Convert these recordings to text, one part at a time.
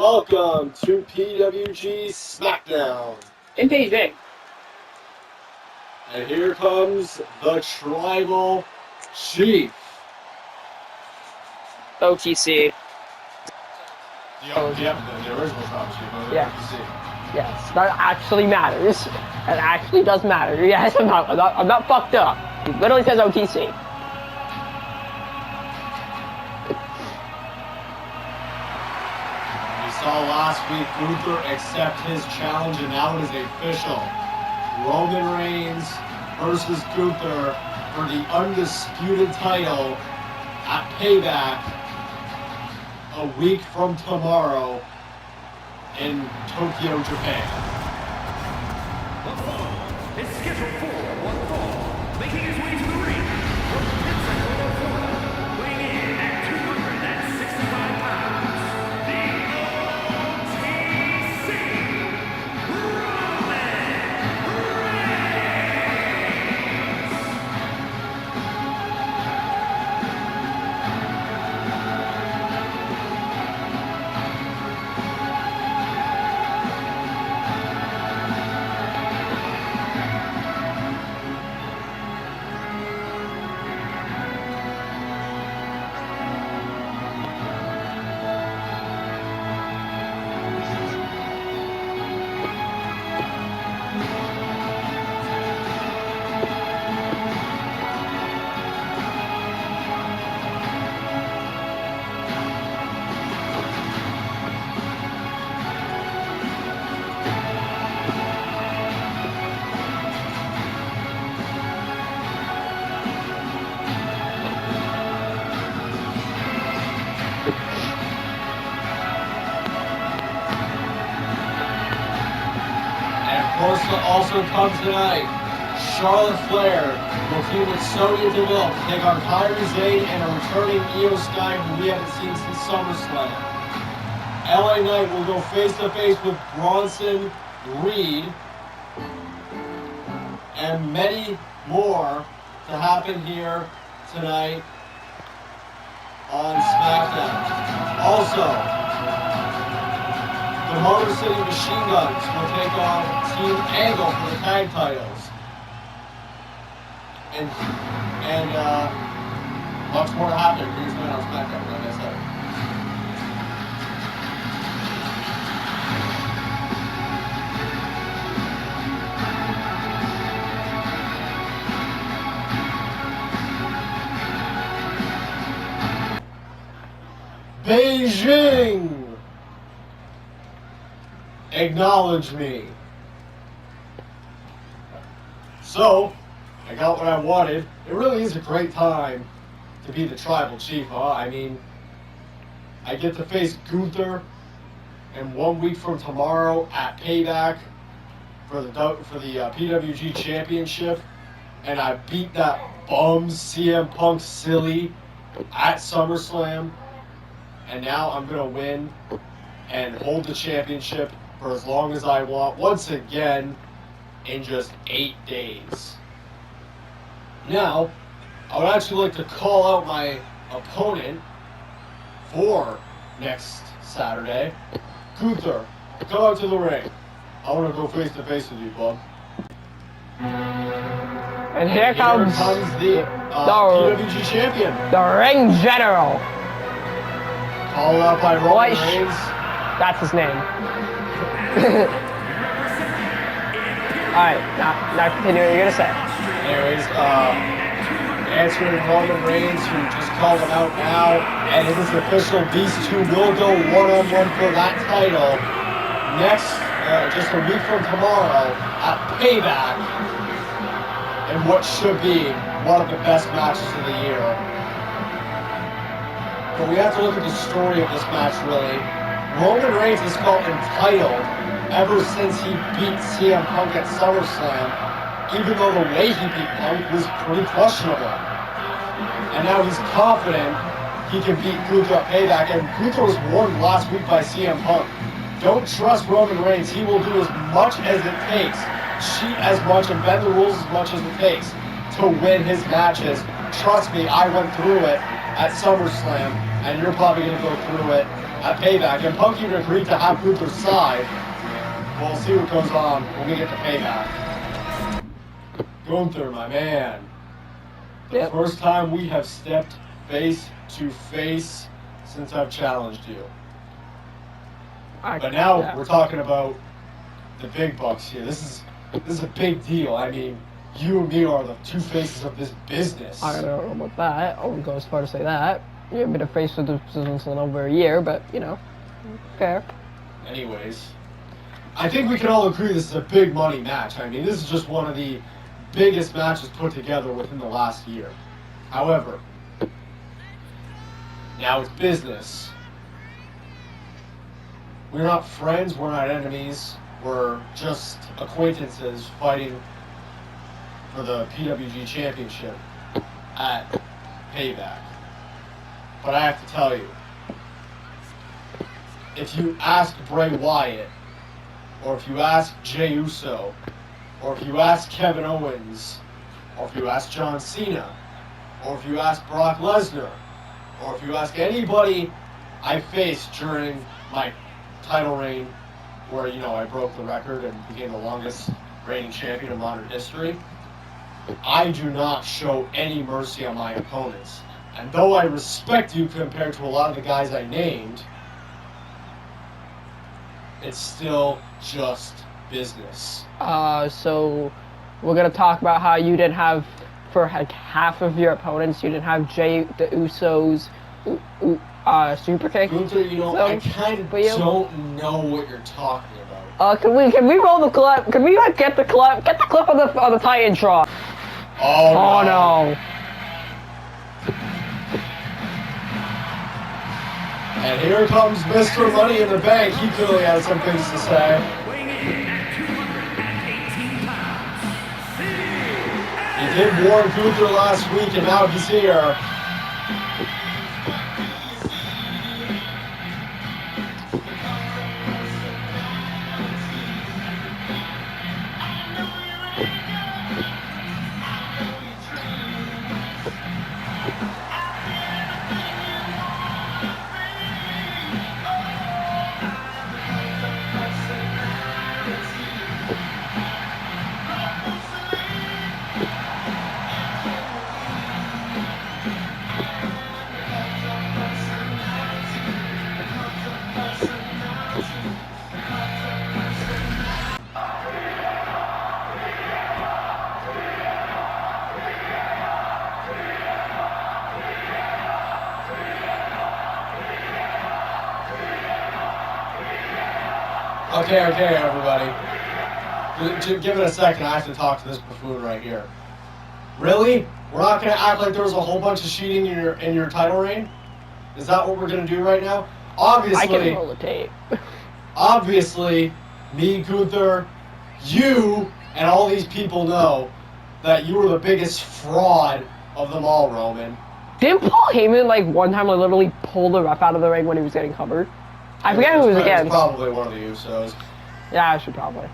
welcome to PWG SmackDown. In Beijing. And here comes the Tribal Chief. OTC. The original Tribal Chief. Yes. OTC. Yes, that actually matters. It actually does matter. Yes, I'm not fucked up. It literally says OTC. We saw last week Gunther accept his challenge, and now it is official. Roman Reigns versus Gunther for the undisputed title at Payback a week from tomorrow in Tokyo, Japan. The fall is scheduled for one fall, making his way to the ring from Pensacola, Florida, weighing in at 265 pounds, the OTC, Roman Also comes tonight, Charlotte Flair will team with Sonya Deville to take on Kairi Sane and a returning Io Sky who we haven't seen since SummerSlam. LA Knight will go face-to-face with Bronson Reed, and many more to happen here tonight on SmackDown. Also, the Motor City Machine Guns will take on Team Angle for the tag titles. And lots more to happen here tonight on SmackDown, like I said. Beijing! Acknowledge me. So, I got what I wanted. It really is a great time to be the Tribal Chief, huh? I mean, I get to face Gunther in 1 week from tomorrow at Payback for the PWG Championship, and I beat that bum CM Punk silly at SummerSlam, and now I'm gonna win and hold the championship for as long as I want, once again, in just 8 days. Now, I would actually like to call out my opponent for next Saturday. Gunther, come out to the ring. I want to go face-to-face with you, bud. And here comes the PWG champion. The ring general. Called out by Roman Reigns. That's his name. Alright, now continue what you're gonna say. Anyways, answering Roman Reigns, who just called him out now, and it is official, these two will go one-on-one for that title next, just a week from tomorrow, at Payback, in what should be one of the best matches of the year. But we have to look at the story of this match, really. Roman Reigns has felt entitled ever since he beat CM Punk at SummerSlam, even though the way he beat Punk was pretty questionable. And now he's confident he can beat Gunther at Payback, and Gunther was warned last week by CM Punk. Don't trust Roman Reigns. He will do as much as it takes, cheat as much, and bend the rules as much as it takes to win his matches. Trust me, I went through it at SummerSlam, and you're probably going to go through it at Payback. And Punk even agreed to have Gunther's side. We'll see what goes on when we get to Payback. Gunther, my man. The first time we have stepped face to face since I've challenged you. But now we're talking about the big bucks here. This is a big deal. I mean, you and me are the two faces of this business. I don't know about that. I wouldn't go as far to say that. You haven't been a face with this business in over a year, but, you know, fair. Anyways, I think we can all agree this is a big money match. I mean, this is just one of the biggest matches put together within the last year. However, now it's business. We're not friends, we're not enemies, we're just acquaintances fighting for the PWG Championship at Payback. But I have to tell you, if you ask Bray Wyatt, or if you ask Jey Uso, or if you ask Kevin Owens, or if you ask John Cena, or if you ask Brock Lesnar, or if you ask anybody I faced during my title reign, where, you know, I broke the record and became the longest reigning champion in modern history, I do not show any mercy on my opponents. And though I respect you compared to a lot of the guys I named, it's still just business. So we're gonna talk about how you didn't have, for like half of your opponents, you didn't have the Usos, super kick. Gunther, you know, I kind of don't know what you're talking about. Can we roll the clip? Can we like get the clip? Get the clip of the Titantron. Oh no. And here comes Mr. Money in the Bank. He clearly has some things to say. Weighing in at 218 pounds. He did warn Gunther last week, and now he's here. Okay, everybody. Give it a second. I have to talk to this buffoon right here. Really? We're not going to act like there was a whole bunch of cheating in your title reign? Is that what we're going to do right now? Obviously, I can roll the tape. Obviously, me, Gunther, you, and all these people know that you were the biggest fraud of them all, Roman. Didn't Paul Heyman like one time like literally pull the ref out of the ring when he was getting covered? I forget who it was against. Probably one of the Usos. Yeah, I should probably.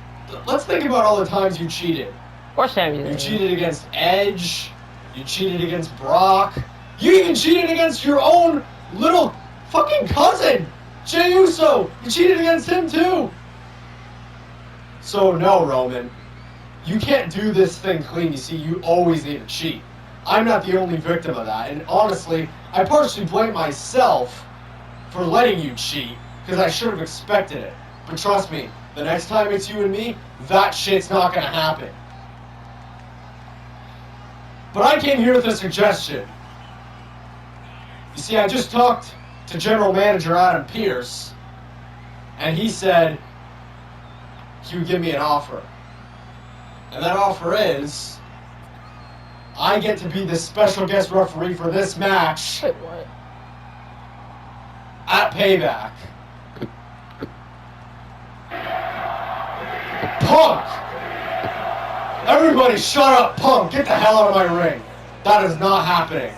Let's think about all the times you cheated. Or Sami. You cheated against Edge. You cheated against Brock. You even cheated against your own little fucking cousin, Jey Uso. You cheated against him too. So no, Roman. You can't do this thing clean. You see, you always need to cheat. I'm not the only victim of that. And honestly, I partially blame myself for letting you cheat, because I should have expected it. But trust me, the next time it's you and me, that shit's not gonna happen. But I came here with a suggestion. You see, I just talked to General Manager Adam Pearce, and he said he would give me an offer. And that offer is, I get to be the special guest referee for this match. Wait, what? At Payback. Punk! Everybody shut up, Punk! Get the hell out of my ring! That is not happening.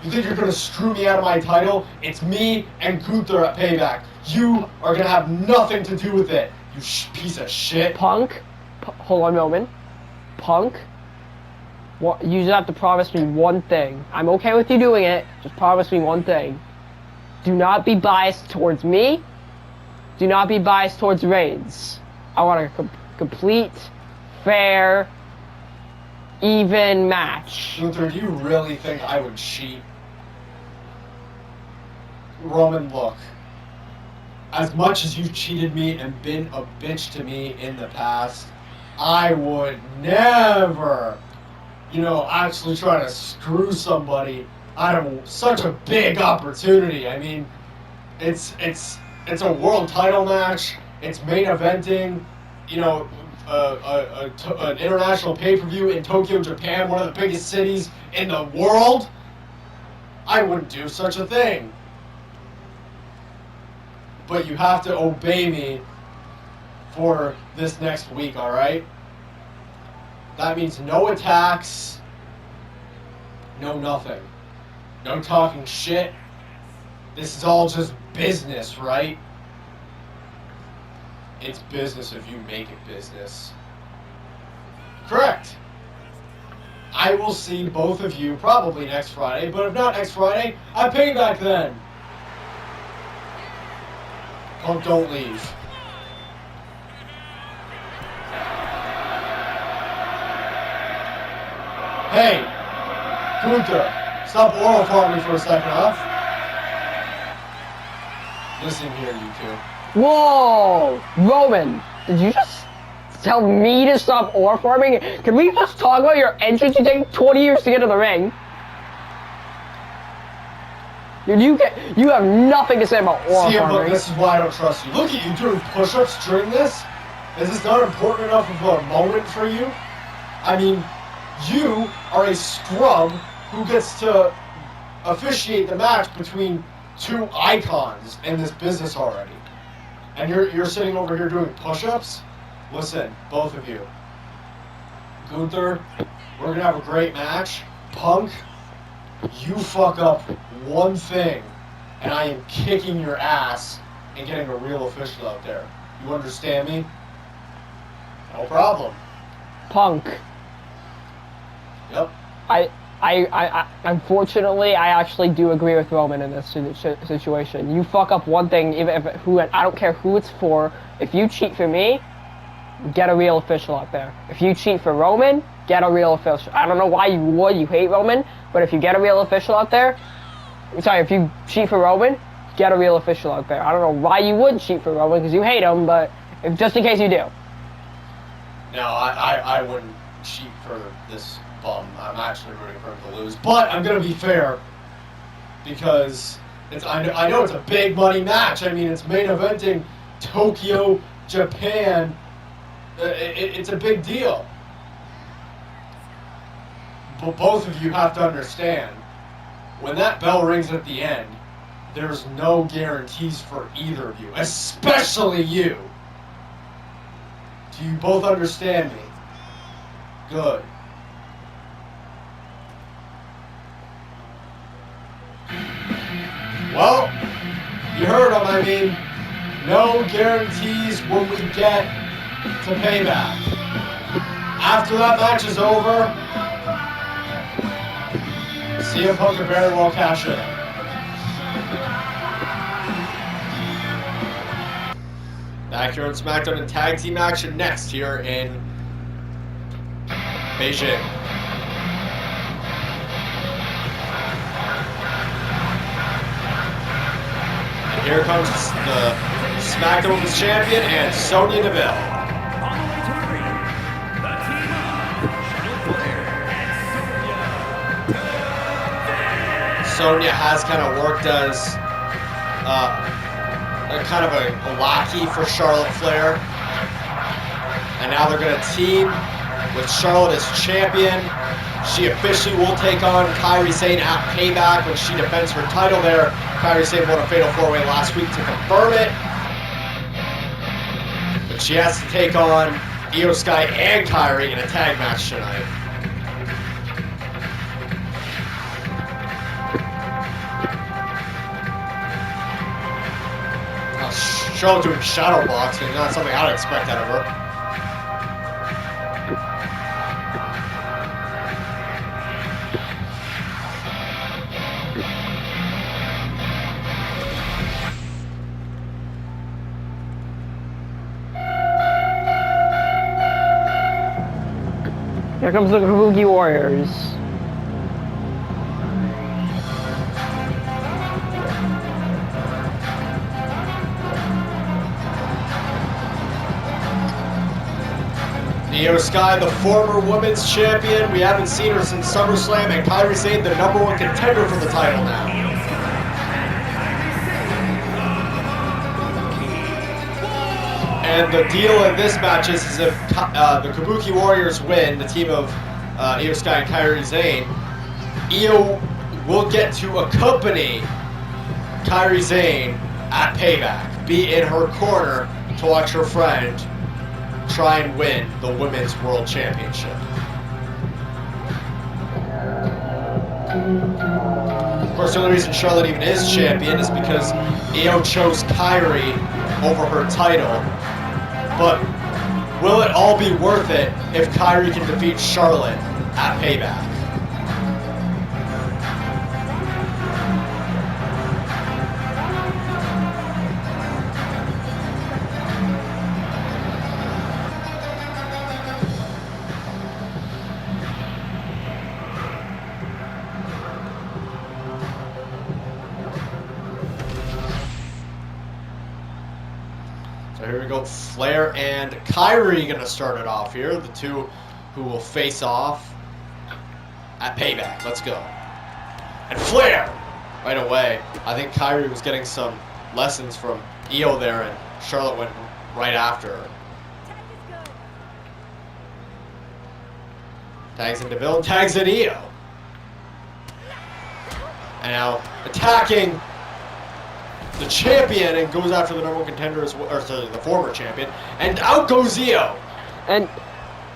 You think you're gonna screw me out of my title? It's me and Gunther at Payback. You are gonna have nothing to do with it, you piece of shit. Punk? Hold on a moment. Punk? You just have to promise me one thing. I'm okay with you doing it. Just promise me one thing. do not be biased towards me. Do not be biased towards Reigns. I want a complete, fair, even match. Luther, do you really think I would cheat? Roman, look. As much as you've cheated me and been a bitch to me in the past, I would never, actually try to screw somebody out of such a big opportunity. I mean, it's a world title match. It's main eventing, an international pay-per-view in Tokyo, Japan, one of the biggest cities in the world. I wouldn't do such a thing. But you have to obey me for this next week, alright? That means no attacks, no nothing. No talking shit. This is all just business, right? It's business if you make it business. Correct. I will see both of you probably next Friday, but if not next Friday, I'm payback then. Punk, don't leave. Hey, Gunther, stop oral farming for a second, huh? Listen here, you two. Whoa! Roman, did you just tell me to stop ore farming? Can we just talk about your entrance? You take 20 years to get to the ring. You have nothing to say about ore See, farming. look, this is why I don't trust you. Look at you doing push-ups during this. Is this not important enough of a moment for you? I mean, you are a scrub who gets to officiate the match between two icons in this business already. And you're sitting over here doing push-ups? Listen, both of you. Gunther, we're going to have a great match. Punk, you fuck up one thing, and I am kicking your ass and getting a real official out there. You understand me? No problem. Punk. Yep. I unfortunately, I actually do agree with Roman in this situation. You fuck up one thing, even if I don't care who it's for. If you cheat for me, get a real official out there. If you cheat for Roman, get a real official. I don't know why you would. You hate Roman, but if you get a real official out there, sorry, if you cheat for Roman, get a real official out there. I don't know why you would cheat for Roman because you hate him, but just in case you do. No, I wouldn't cheat for this bum. I'm actually rooting for him to lose. But I'm going to be fair because I know it's a big money match. I mean, it's main eventing Tokyo, Japan. It's a big deal. But both of you have to understand, when that bell rings at the end, there's no guarantees for either of you, especially you. Do you both understand me? Good. Well, you heard him. I mean, no guarantees when we get to payback. After that match is over, CM Punk could very well cash in. Back here on SmackDown in tag team action next here in Beijing. And here comes the SmackDown Women's Champion and Sonya Deville. On the way to the ring, the team of Charlotte Flair and Sonya has kind of worked as kind of a lackey for Charlotte Flair. And now they're going to team with Charlotte as champion. She officially will take on Kairi Sane at Payback when she defends her title there. Kairi Sane won a Fatal 4-Way last week to confirm it. But she has to take on Io Sky and Kairi in a tag match tonight. Charlotte doing shadow boxing, not something I'd expect out of her. Here comes the Kabuki Warriors. Io Sky, the former women's champion. We haven't seen her since SummerSlam, and Kairi Sane, the #1 contender for the title now. And the deal in this match is if the Kabuki Warriors win, the team of Io Sky and Kairi Sane, Io will get to accompany Kairi Sane at Payback, be in her corner to watch her friend try and win the Women's World Championship. Of course, the only reason Charlotte even is champion is because Io chose Kairi over her title. But will it all be worth it if Kairi can defeat Charlotte at Payback? So here we go, Flair and Kairi gonna start it off here. The two who will face off at Payback. Let's go. And Flair right away. I think Kairi was getting some lessons from Io there, and Charlotte went right after her. Tags into Deville, tags in Io. And now attacking the champion and goes after the #1 contender as well, or sorry, the former champion, and out goes Io. And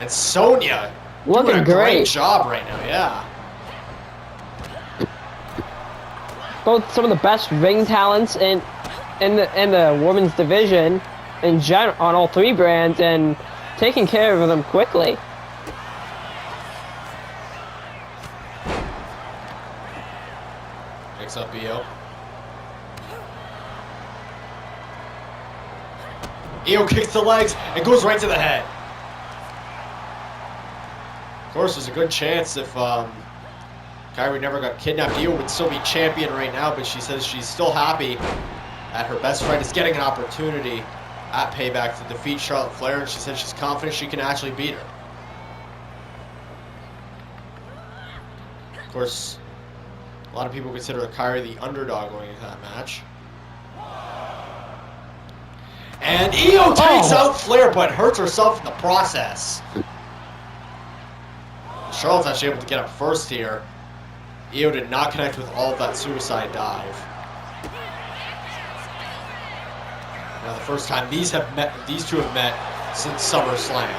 Sonya looking doing a great. great job right now, yeah. Both some of the best ring talents in the women's division in general on all three brands, and taking care of them quickly. Picks up Io. Io kicks the legs and goes right to the head. Of course, there's a good chance if Kairi never got kidnapped, Io would still be champion right now, but she says she's still happy that her best friend is getting an opportunity at Payback to defeat Charlotte Flair, and she said she's confident she can actually beat her. Of course, a lot of people consider Kairi the underdog going into that match. And Io takes out Flair, but hurts herself in the process. Charlotte's actually able to get up first here. Io did not connect with all of that suicide dive. Now the first time these two have met since SummerSlam.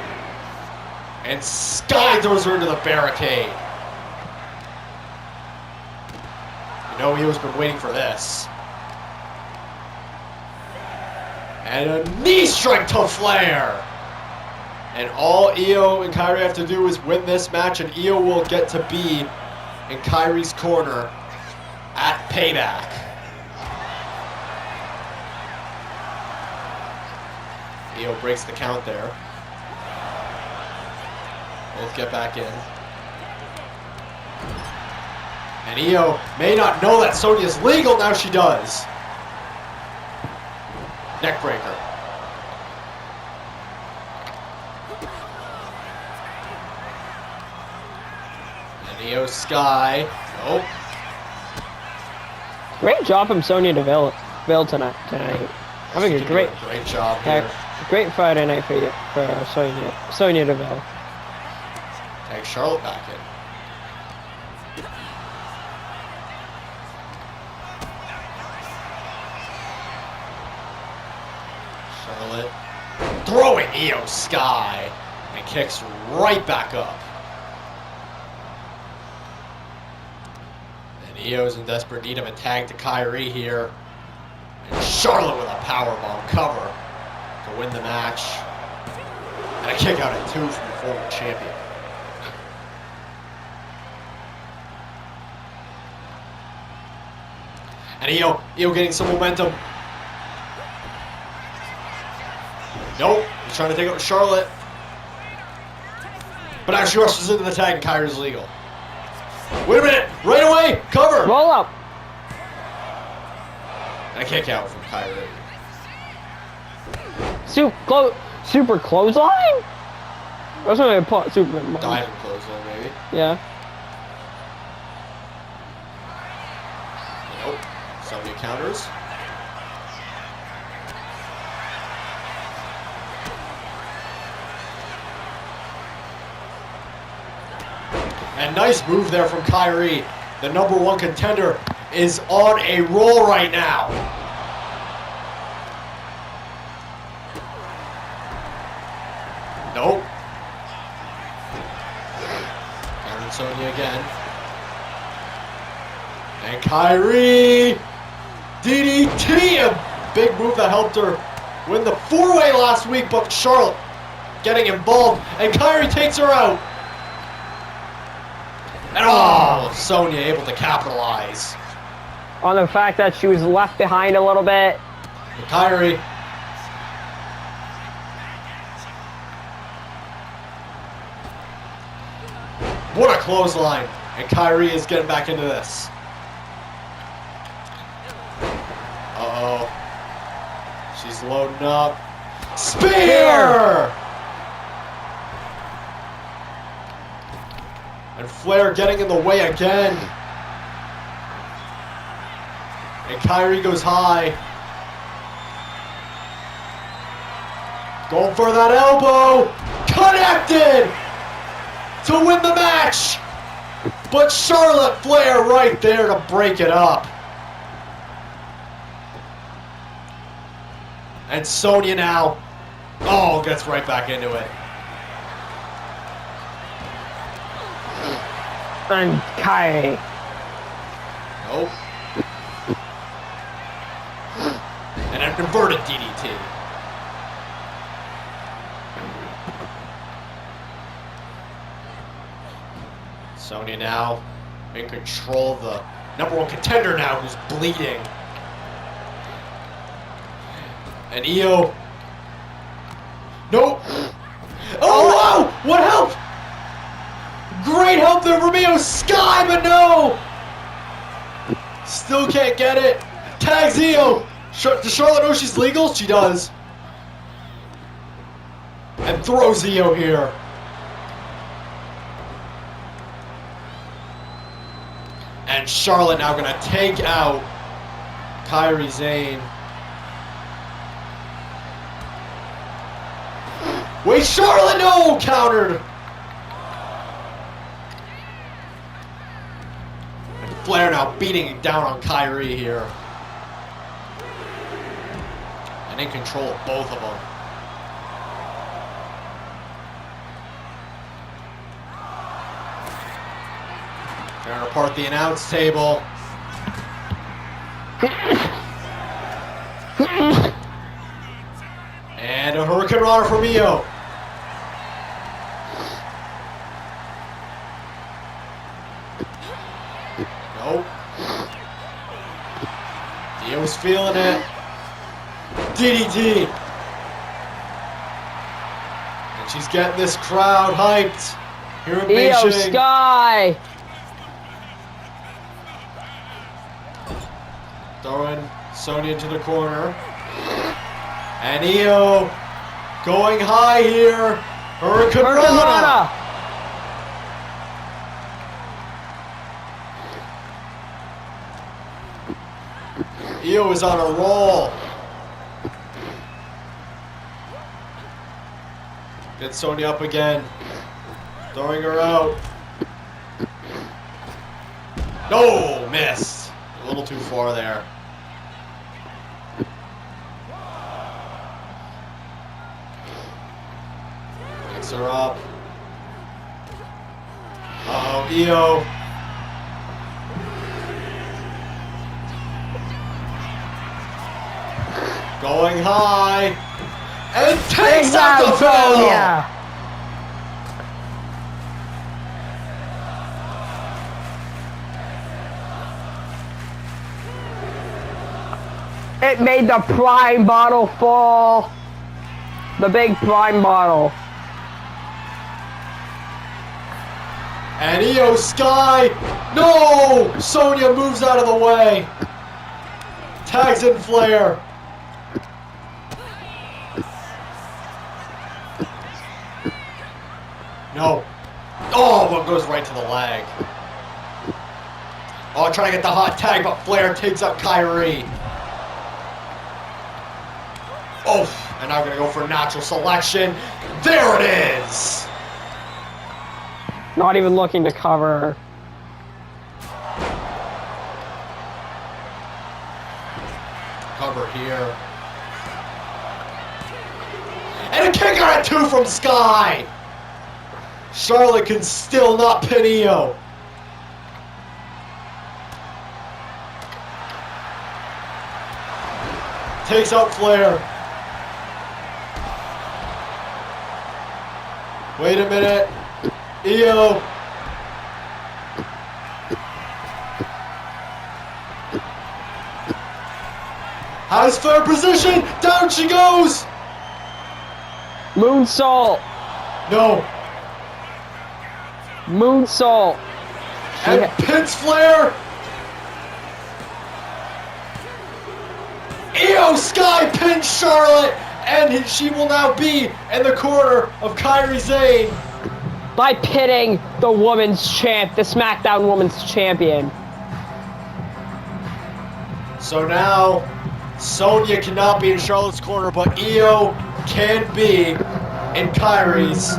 And Sky throws her into the barricade. You know Io's been waiting for this. And a knee strike to Flair. And all Io and Kairi have to do is win this match, and Io will get to be in Kairi's corner at Payback. Io breaks the count there. Both get back in. And Io may not know that Sonya's legal, now she does. Neckbreaker. And Io Sky. Nope. Great job from Sonya Deville tonight. Having a great job here. Great Friday night for you, for Sonya Deville. Tag Charlotte back in. Charlotte throwing Io Sky and kicks right back up. And Io's in desperate need of a tag to Kairi here. And Charlotte with a powerbomb cover to win the match. And a kick out at 2 from the former champion. And Io getting some momentum. Nope, he's trying to take out Charlotte. But now she rushes into the tag and Kairi's legal. Wait a minute! Right away! Cover! Roll up. And a kick out from Kairi. Super clothesline? That's not a super. Diving clothesline, maybe. Yeah. Nope. Sonya counters. And nice move there from Kairi. The #1 contender is on a roll right now. Nope. Countering Sonya again. And Kairi. DDT. A big move that helped her win the 4-way last week, but Charlotte getting involved. And Kairi takes her out. And oh, Sonya able to capitalize. On the fact that she was left behind a little bit. Kairi. What a clothesline. And Kairi is getting back into this. Uh-oh. She's loading up. Spear! And Flair getting in the way again. And Kairi goes high. Going for that elbow. Connected to win the match. But Charlotte Flair right there to break it up. And Sonya now. Oh, gets right back into it. And Kairi. Nope. And a converted DDT. Sonya now in control of the #1 contender now who's bleeding. And Io. Nope. Oh, wow! What help? Great help there from Io Sky, but no! Still can't get it. Tags Io. Does Charlotte know she's legal? She does. And throws Io here. And Charlotte now gonna take out Kairi Sane. Wait, Charlotte, no! Countered. And Flair now beating down on Kairi here. And in control of both of them. Tearing apart the announce table. And a Hurricane Rana from Io. Nope. Io's feeling it. DDT. And she's getting this crowd hyped here in Io Beijing. Sky. Throwing Sonya into the corner. And Io going high here. Hurricane Rana. Io is on a roll. Gets Sonya up again. Throwing her out. No, missed. A little too far there. Picks her up. Uh-oh, Io. Going high. And takes out the bell. Yeah. It made the prime bottle fall. The big prime bottle. And Io Sky, no! Sonya moves out of the way. Tags in Flair. No. Oh, one goes right to the leg. Oh, trying to get the hot tag, but Flair takes up Kyrie. Oh, and now we're going to go for a natural selection. There it is. Not even looking to cover. Cover here. And a kick out at 2 from Sky. Charlotte can still not pin Io. Takes out Flair. Wait a minute. Io. Has Flair position. Down she goes. Moonsault. No. Moonsault. And pins Flair. Io Sky pins Charlotte, and she will now be in the corner of Kairi Sane. By pitting the the SmackDown Women's Champion. So now, Sonya cannot be in Charlotte's corner, but Io can be in Kairi's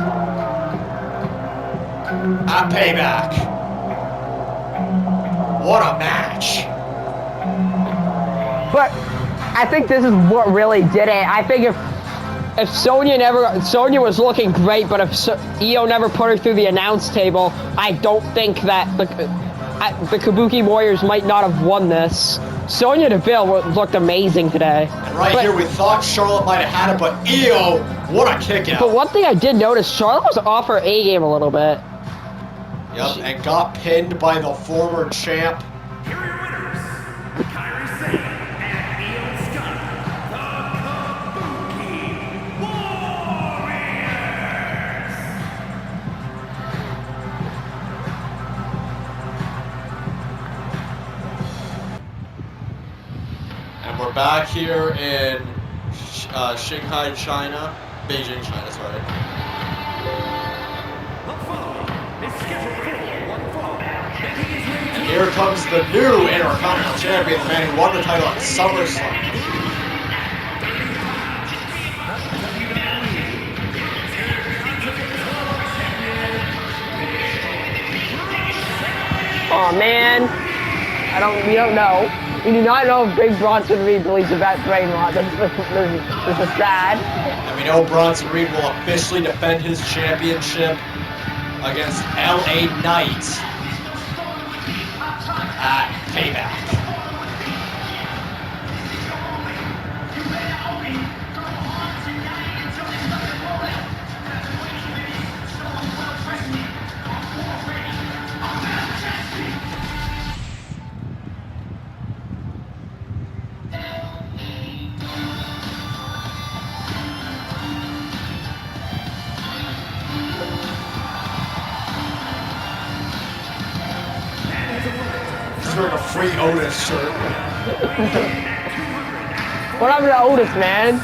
at Payback. What a match. But I think this is what really did it. I think if Sonya was looking great, but if Io never put her through the announce table, I don't think that the Kabuki Warriors might not have won this. Sonya Deville looked amazing today. And here we thought Charlotte might have had it, but Io, what a kick out. But one thing I did notice, Charlotte was off her A game a little bit. Yep, and got pinned by the former champ. Here are your winners, Kairi Sane and Io Sky, the Kabuki Warriors. And we're back here in Shanghai, China. Beijing, China, sorry. The following is scheduled for one fall. Making his way to And here comes the new Intercontinental Champion, the man who won the title at SummerSlam. Oh man, we don't know. We do not know if Big Bronson Reed believes about Draymond. This is sad. And we know Bronson Reed will officially defend his championship against LA Knight at Payback. Wearing a free Otis shirt. What happened to Otis, man?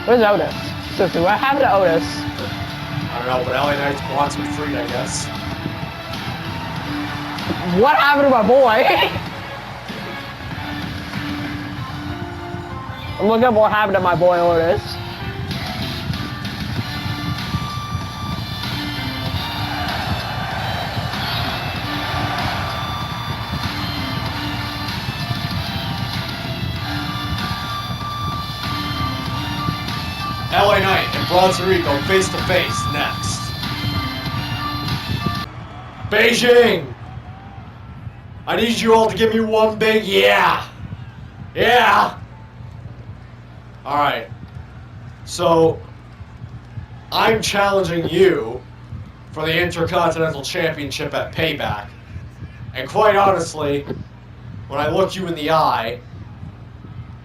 Where's Otis? Seriously, what happened to Otis? I don't know, but LA Knight's wants me free, I guess. What happened to my boy? I'm looking up what happened to my boy Otis. LA Knight and Bronson Reed go face to face next. Beijing! I need you all to give me one big yeah! Yeah! Alright. So, I'm challenging you for the Intercontinental Championship at Payback. And quite honestly, when I look you in the eye,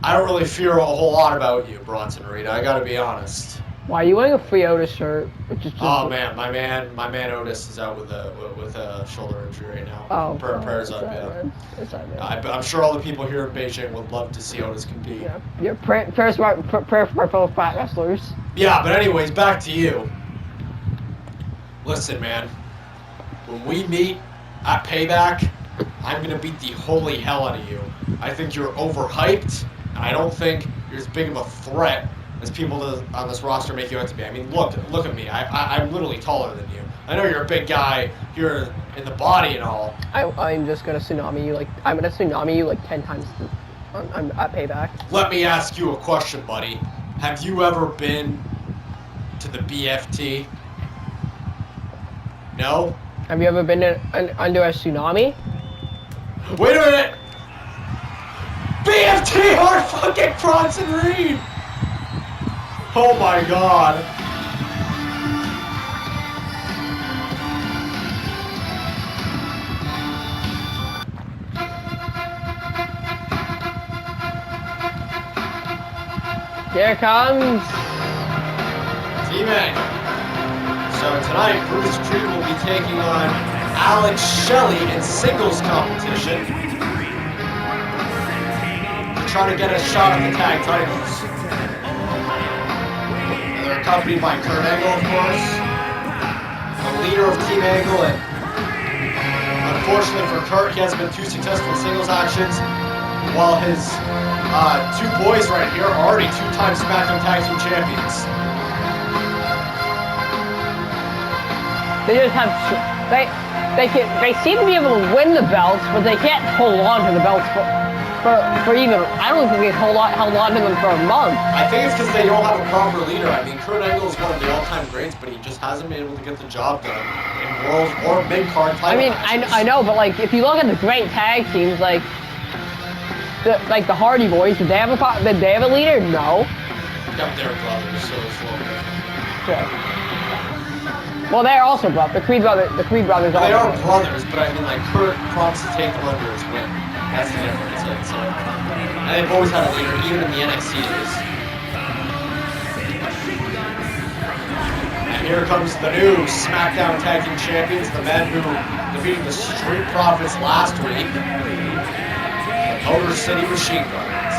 I don't really fear a whole lot about you, Bronson Reed. I gotta be honest. Why are you wearing a free Otis shirt? Which is just Oh man, my man Otis is out with a shoulder injury right now. Oh, Prayers it's up, all right, yeah. man. It's all right, man. I'm sure all the people here in Beijing would love to see Otis compete. Yeah, prayers for my fellow fat wrestlers. Yeah, but anyways, back to you. Listen, man. When we meet at Payback, I'm gonna beat the holy hell out of you. I think you're overhyped, and I don't think you're as big of a threat as people on this roster make you out to be. I mean, look at me. I'm literally taller than you. I know you're a big guy here in the body and all. I'm just gonna tsunami you like 10 times. I'm at Payback. Let me ask you a question, buddy. Have you ever been to the BFT? No? Have you ever been under a tsunami? Wait a minute! BFT hard fucking Bronson Reed! Oh my god. Here comes. T-Man. So tonight, Brutus Creed will be taking on Alex Shelley in singles competition. Trying to get a shot at the tag titles. And they're accompanied by Kurt Angle, of course, the leader of Team Angle, and unfortunately for Kurt, he hasn't been too successful in singles actions, while his two boys right here are already two-time SmackDown Tag Team Champions. They just have they seem to be able to win the belts, but they can't hold on to the belts for even. I don't think they've held on to them for a month. I think it's because they don't have a proper leader. I mean, Kurt Angle is one of the all-time greats, but he just hasn't been able to get the job done in world or mid-card title matches. I know, but like if you look at the great tag teams, like the Hardy Boys, did they have a leader? No. Yeah, they're brothers, so it's a little different. Sure. Well, they're also brothers. The Creed brothers. They are brothers, but I mean, like Kurt prompts to take them under his wing. That's the difference. And they've always had a leader, even in the NXT days. And here comes the new SmackDown Tag Team Champions, the men who defeated the Street Profits last week, the Motor City Machine Guns.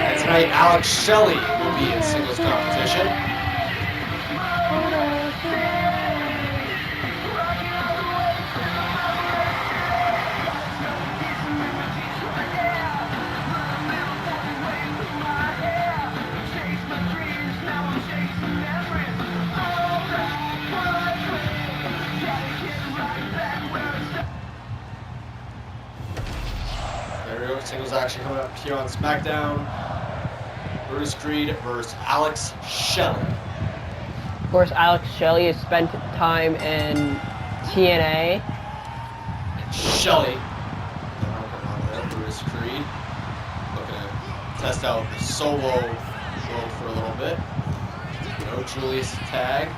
And tonight, Alex Shelley will be in singles competition. Singles action coming up here on SmackDown. Brutus Creed versus Alex Shelley. Of course, Alex Shelley has spent time in TNA. And Shelley, Brutus Creed, looking to test out the solo world for a little bit. No Julius tag.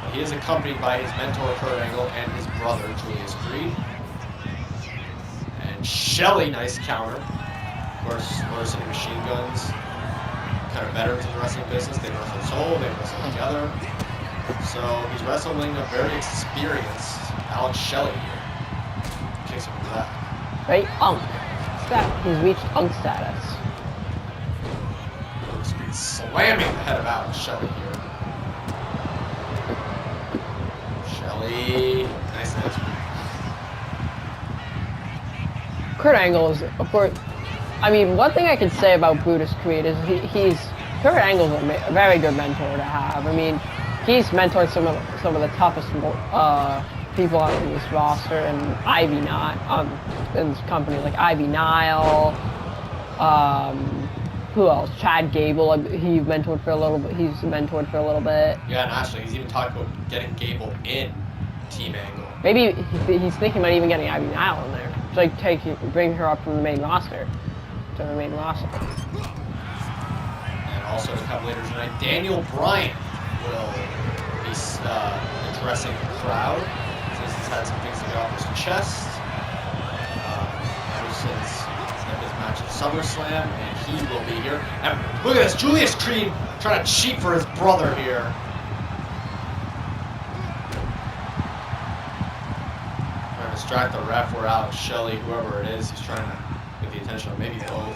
But he is accompanied by his mentor Kurt Angle and his brother Julius Creed. Shelley, nice counter. Of course, Motor City Machine Guns, kind of veterans in the wrestling business. They wrestle solo, they wrestle together. So he's wrestling a very experienced Alex Shelley here. Kicks him with that. Right, Unk. He's reached Unk status. He's slamming the head of Alex Shelley here. Shelley, nice. Kurt Angle is, of course. I mean, one thing I can say about Brutus Creed is Kurt Angle's a very good mentor to have. I mean, he's mentored some of the toughest people on this roster, and Ivy Nile, in this company, like Ivy Nile. Who else? Chad Gable. He's mentored for a little bit. Yeah, and actually, he's even talked about getting Gable in Team Angle. Maybe he's thinking about even getting Ivy Nile in there. Like bring her up from the main roster to the main roster. And also to come later tonight, Daniel Bryan will be addressing the crowd since he's had some things to get off his chest ever since his match at SummerSlam, and he will be here. And look at this, Julius Creed trying to cheat for his brother here. Trying to distract the ref or Alex Shelley, whoever it is. He's trying to get the attention of maybe both.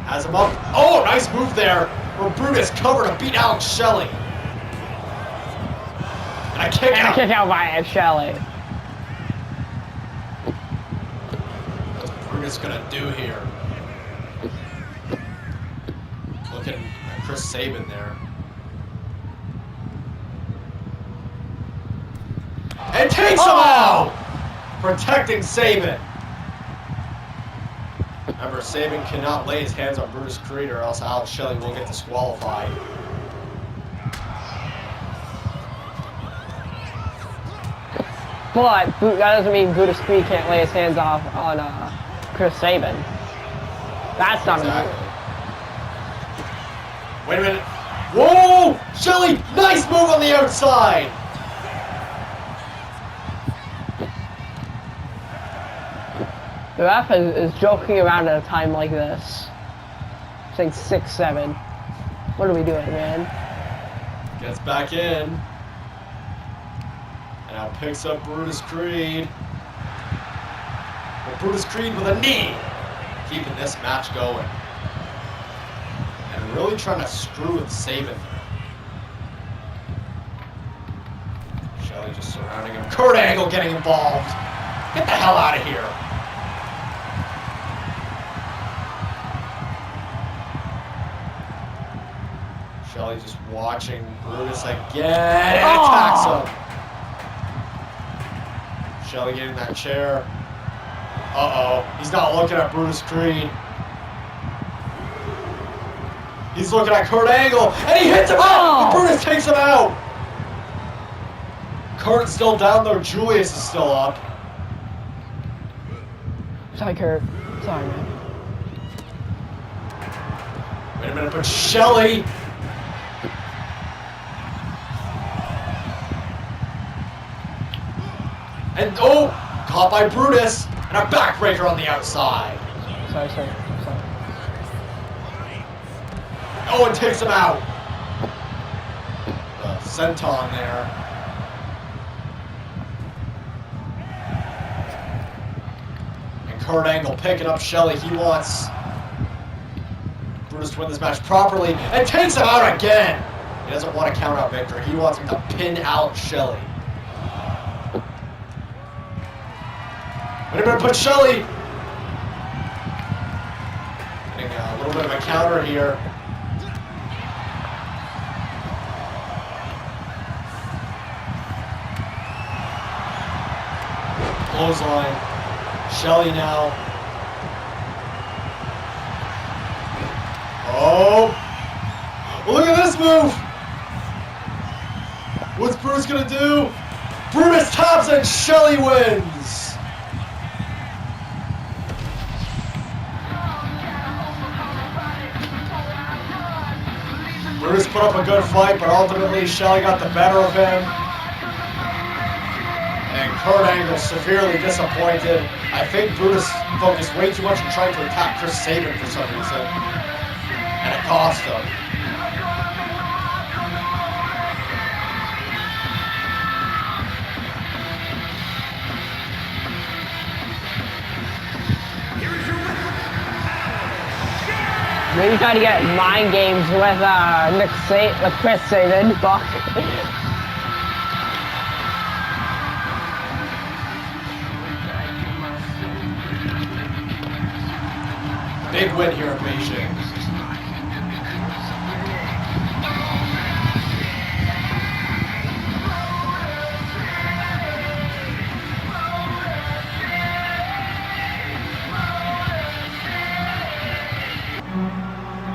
Has him up. Oh, nice move there. Where Brutus covered to beat Alex Shelley. And a kick out. A kick out by Shelley. What's Brutus gonna do here? Looking at Chris Sabin there. And takes him out! Protecting Sabin. Remember, Sabin cannot lay his hands on Brutus Creed or else Alex Shelley will get disqualified. But that doesn't mean Brutus Creed can't lay his hands on Chris Sabin. That's not Exactly. Wait a minute. Whoa! Shelley, nice move on the outside! The ref is joking around at a time like this. Saying 6-7. What are we doing, man? Gets back in. And now picks up Brutus Creed. Well, Brutus Creed with a knee. Keeping this match going. And really trying to screw with Sabin. Shelley just surrounding him. Kurt Angle getting involved. Get the hell out of here. Shelley just watching Brutus again and attacks him. Shelley getting that chair. Uh-oh. He's not looking at Brutus Creed. He's looking at Kurt Angle, and he hits him out! But Brutus takes him out! Kurt's still down there. Julius is still up. Sorry, Kurt. Sorry, man. Wait a minute, but Shelley... And oh, caught by Brutus, and a backbreaker on the outside. Sorry. Oh, and takes him out. The senton there. And Kurt Angle picking up Shelley. He wants Brutus to win this match properly, and takes him out again. He doesn't want to count out Victor. He wants him to pin out Shelley. Wait a minute, but Shelley getting a little bit of a counter here. Clothesline. Shelley now. Oh! Look at this move! What's Brutus gonna do? Brutus taps and Shelley wins! Brutus put up a good fight, but ultimately Shelley got the better of him. And Kurt Angle severely disappointed. I think Brutus focused way too much on trying to attack Chris Sabin for some reason. And it cost him. Maybe trying to get mind games with with Chris Sabin. Fuck. Big win here in Beijing.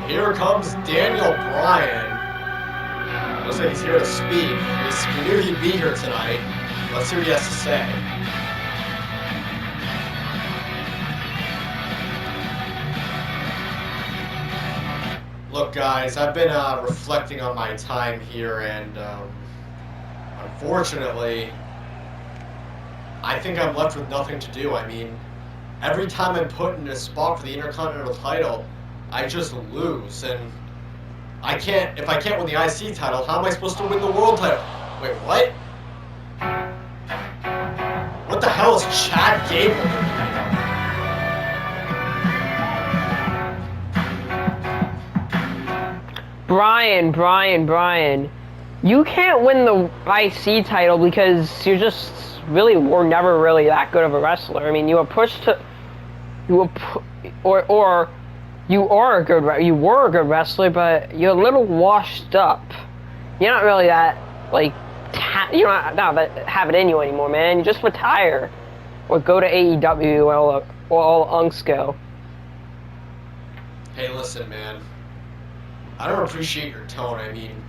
Here comes Daniel Bryan. Looks like he's here to speak. We knew he'd be here tonight. Let's hear what he has to say. Look, guys, I've been reflecting on my time here, and unfortunately, I think I'm left with nothing to do. I mean, every time I'm put in a spot for the Intercontinental title, I just lose. And if I can't win the IC title, how am I supposed to win the world title? Wait, what? What the hell is Chad Gable doing? Brian. You can't win the IC title because you're just were never really that good of a wrestler. I mean, you were pushed to, or you were a good wrestler, but you're a little washed up. You're not really that like you don't have it in you anymore, man. You just retire or go to AEW or all Unks go. Hey, listen, man. I don't appreciate your tone. I mean,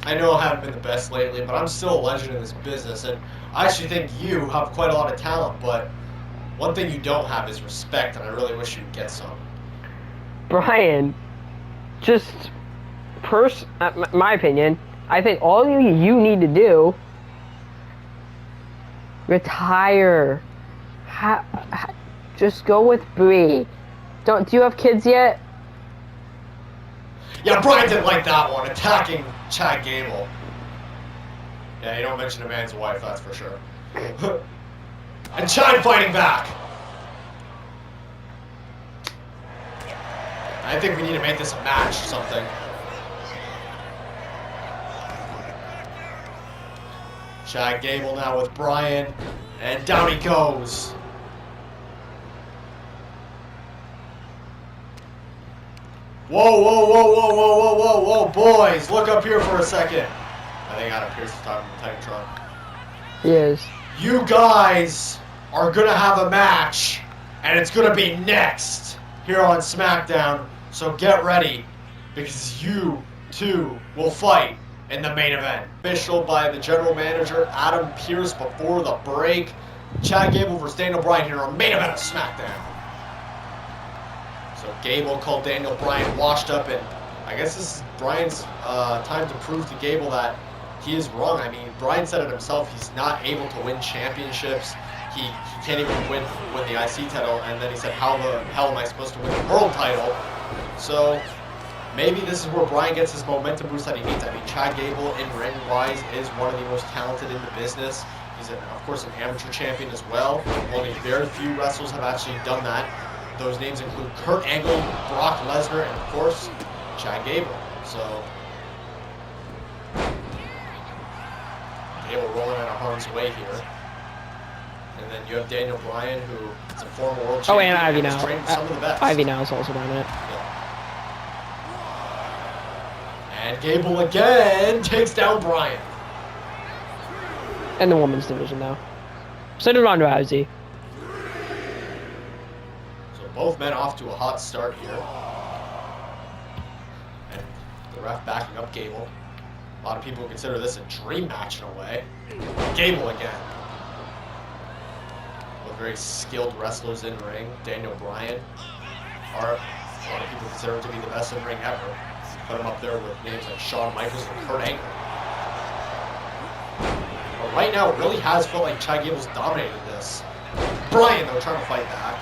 I know I haven't been the best lately, but I'm still a legend in this business, and I actually think you have quite a lot of talent, but one thing you don't have is respect, and I really wish you'd get some. Brian, just my opinion, I think all you need to do, retire. Just go with Bree. Do you have kids yet? Yeah, Brian didn't like that one, attacking Chad Gable. Yeah, you don't mention a man's wife, that's for sure. And Chad fighting back. I think we need to make this a match or something. Chad Gable now with Brian, and down he goes. Whoa, boys, look up here for a second. I think Adam Pearce is talking to Titantron. He is. You guys are gonna have a match, and it's gonna be next here on SmackDown, so get ready, because you two will fight in the main event. Official by the general manager, Adam Pearce, before the break. Chad Gable versus Daniel Bryan here on main event of SmackDown. So Gable called Daniel Bryan washed up, and I guess this is Bryan's time to prove to Gable that he is wrong. I mean, Bryan said it himself, he's not able to win championships. He can't even win the IC title, and then he said, how the hell am I supposed to win the world title? So maybe this is where Bryan gets his momentum boost that he needs. I mean, Chad Gable, in ring-wise, is one of the most talented in the business. He's, of course, an amateur champion as well. Only very few wrestlers have actually done that. Those names include Kurt Angle, Brock Lesnar, and, of course, Chad Gable. So Gable rolling out of harm's way here. And then you have Daniel Bryan, who is a former world champion. Oh, and Ivy now. Some of the best. Ivy now is also done it. Yeah. And Gable again takes down Bryan. And the women's division now. So did Ronda Rousey. So both men off to a hot start here. And the ref backing up Gable. A lot of people consider this a dream match in a way. Gable again. With very skilled wrestlers in ring. Daniel Bryan. A lot of people consider him to be the best in ring ever. Put him up there with names like Shawn Michaels and Kurt Angle. But right now, it really has felt like Chad Gable's dominated this. Bryan, though, trying to fight back.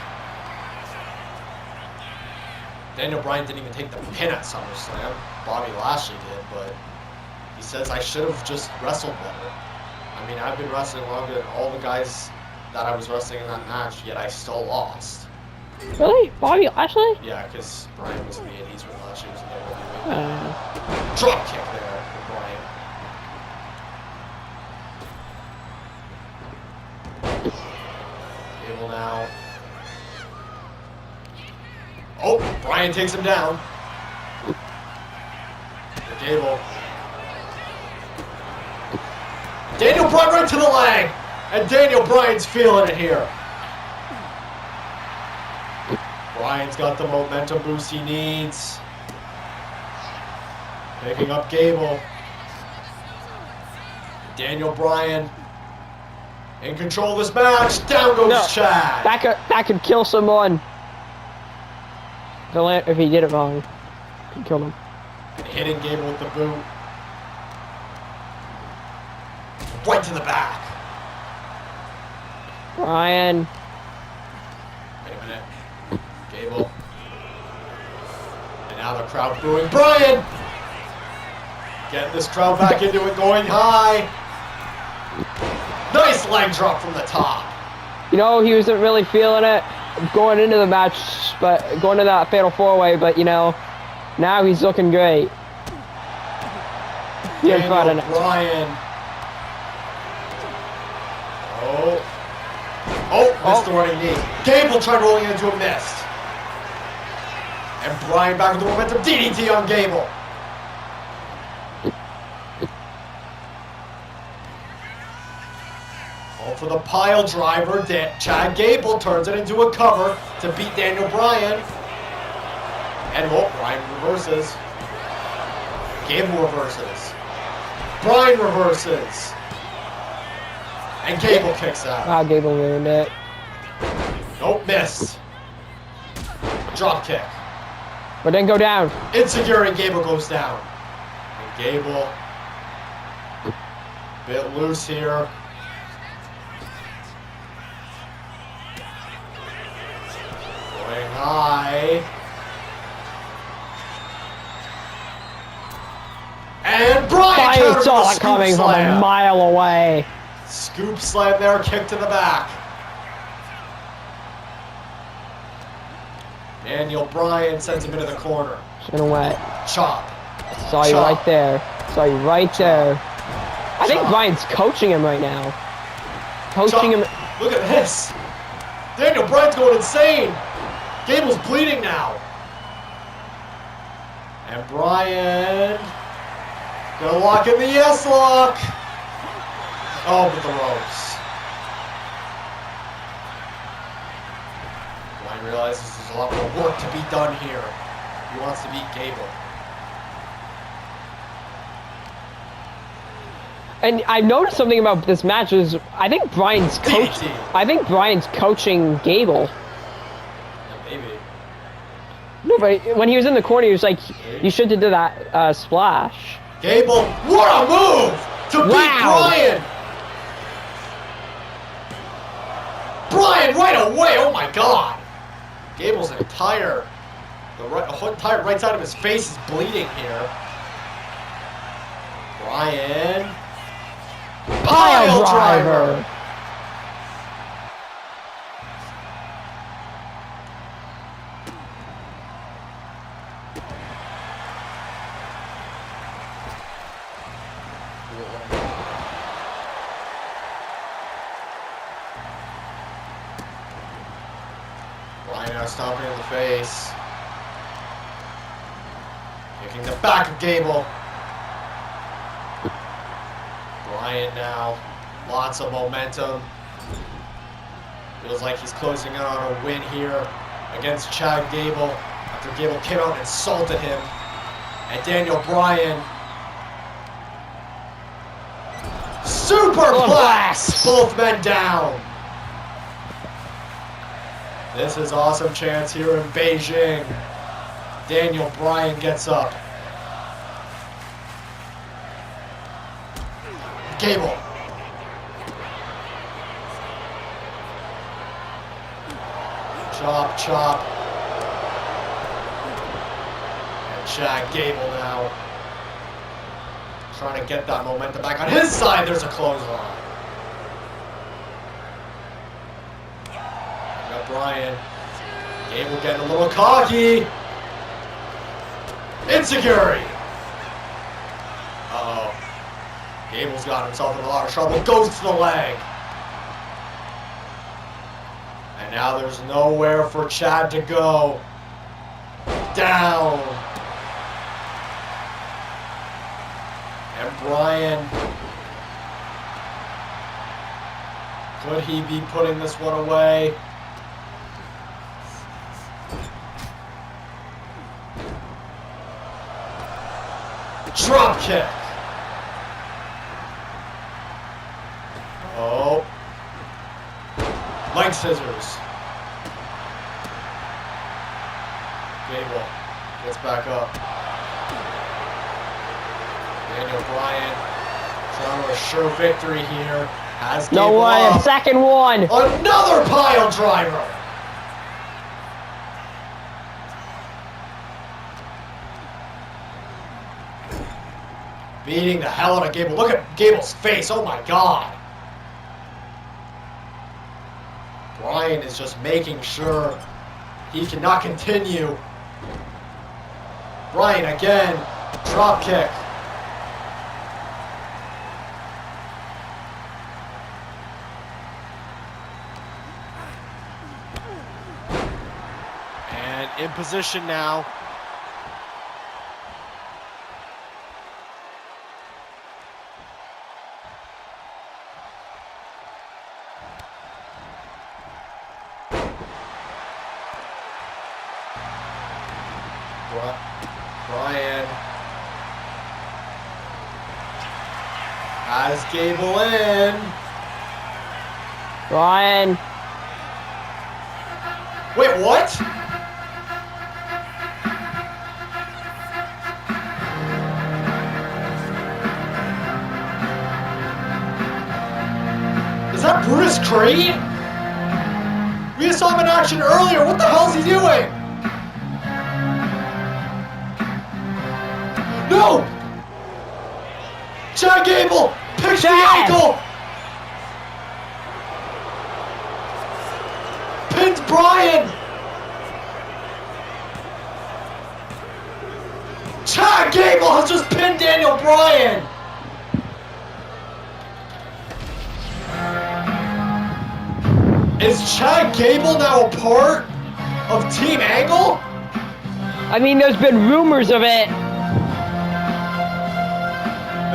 Daniel Bryan didn't even take the pin at SummerSlam. Bobby Lashley did, but he says, I should have just wrestled better. I mean, I've been wrestling longer than all the guys that I was wrestling in that match, yet I still lost. Really? Bobby Lashley? Yeah, because Bryan was in the 80s when Lashley was in WWE. Drop kick there for Bryan. Gable now. Oh, Bryan takes him down. Gable. Daniel Bryan right to the leg. And Daniel Bryan's feeling it here. Bryan's got the momentum boost he needs. Picking up Gable. Daniel Bryan in control of this match. Down goes Chad. That could kill someone. If he did it wrong, could kill him. And hitting Gable with the boot. Right to the back. Brian. Wait a minute. Gable. And now the crowd booing Brian! Getting this crowd back into it, going high. Nice leg drop from the top. You know, he wasn't really feeling it going into the match, but going to that fatal 4-way, but you know, now he's looking great. Daniel Bryan. Missed the running knee. Gable tried rolling into a miss. And Bryan back with the momentum. DDT on Gable. For the pile driver, Chad Gable turns it into a cover to beat Daniel Bryan. And Bryan reverses. Gable reverses. Bryan reverses. And Gable kicks out. Wow, Gable ruined it. Nope, missed. Drop kick. But then go down. Insecure and Gable goes down. And Gable, a bit loose here. Going high. And Bryan counters saw with a it scoop coming from a slam. mile away. Scoop slam there, kick to the back. Daniel Bryan sends him into the corner. You know what? Chop. Saw you Chop. right there. Saw you right there. I think Chop. Bryan's coaching him right now. Coaching him. Look at this. Daniel Bryan's going insane. Gable's bleeding now. And Bryan gonna lock in the yes lock. Oh, but the ropes. Bryan realizes there's a lot more work to be done here. He wants to beat Gable. And I noticed something about this match is I think Bryan's DDT. coaching Gable. Yeah, maybe. No, but when he was in the corner, he was like, "You should have did that splash." Gable, what a move to beat Wow. Bryan! Bryan right away, oh my god! Gable's entire right side of his face is bleeding here. Bryan. Pile driver. Bryan now stomping in the face. Kicking the back of Gable. Bryan now, lots of momentum. Feels like he's closing in on a win here against Chad Gable after Gable came out and insulted him. And Daniel Bryan, superplex, both men down. This is awesome chance here in Beijing. Daniel Bryan gets up. Gable. Chop, chop. And Chad Gable now trying to get that momentum back on his side. There's a clothesline. Got Bryan. Gable getting a little cocky. Insecurity. Uh-oh. Gable's got himself in a lot of trouble. Goes to the leg. And now there's nowhere for Chad to go. Down. And Bryan. Could he be putting this one away? Drop kick. Oh. Leg scissors. Gable gets back up. Daniel Bryan trying to assure victory here. Has No Gable way, a up. second one. Another pile driver. Beating the hell out of Gable. Look at Gable's face. Oh my god. Bryan is just making sure he cannot continue. Bryan again. Drop kick. And in position now. Bryan has Gable in. Bryan. Wait, what? Is that Brutus Creed? We just saw him in action earlier. What the hell is he doing? No! Chad Gable picks the ankle! Pins Bryan! Chad Gable has just pinned Daniel Bryan! Is Chad Gable now a part of Team Angle? I mean, there's been rumors of it.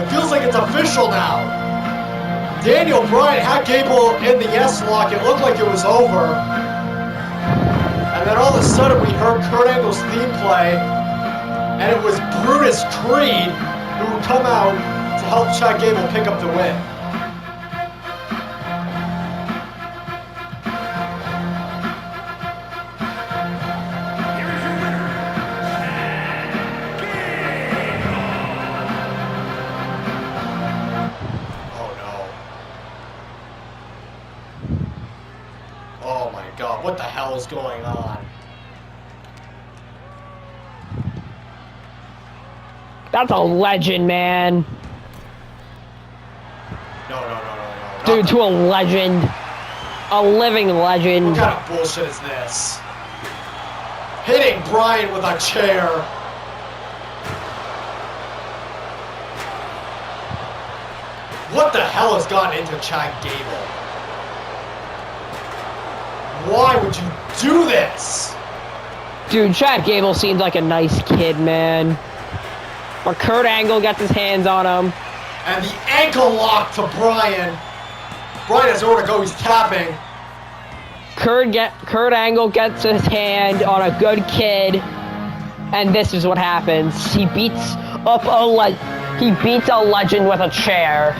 It feels like it's official now. Daniel Bryan had Gable in the yes lock. It looked like it was over. And then all of a sudden we heard Kurt Angle's theme play. And it was Brutus Creed who would come out to help Chad Gable pick up the win. Oh my god, what the hell is going on? That's a legend, man. No. Dude, to a legend. A living legend. What kind of bullshit is this? Hitting Bryan with a chair. What the hell has gotten into Chad Gable? Why would you do this? Dude, Chad Gable seems like a nice kid, man. But Kurt Angle gets his hands on him. And the ankle lock to Bryan. Bryan has nowhere to go, he's tapping. Kurt Angle gets his hand on a good kid. And this is what happens. He beats a legend with a chair.